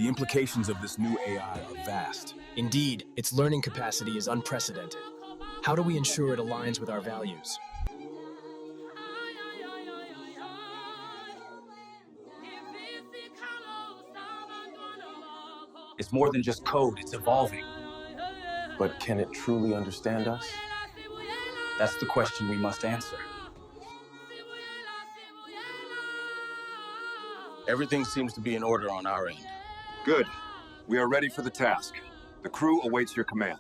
The implications of this new AI are vast. Indeed, its learning capacity is unprecedented. How do we ensure it aligns with our values? It's more than just code, it's evolving. But can it truly understand us? That's the question we must answer. Everything seems to be in order on our end. Good. We are ready for the task. The crew awaits your command.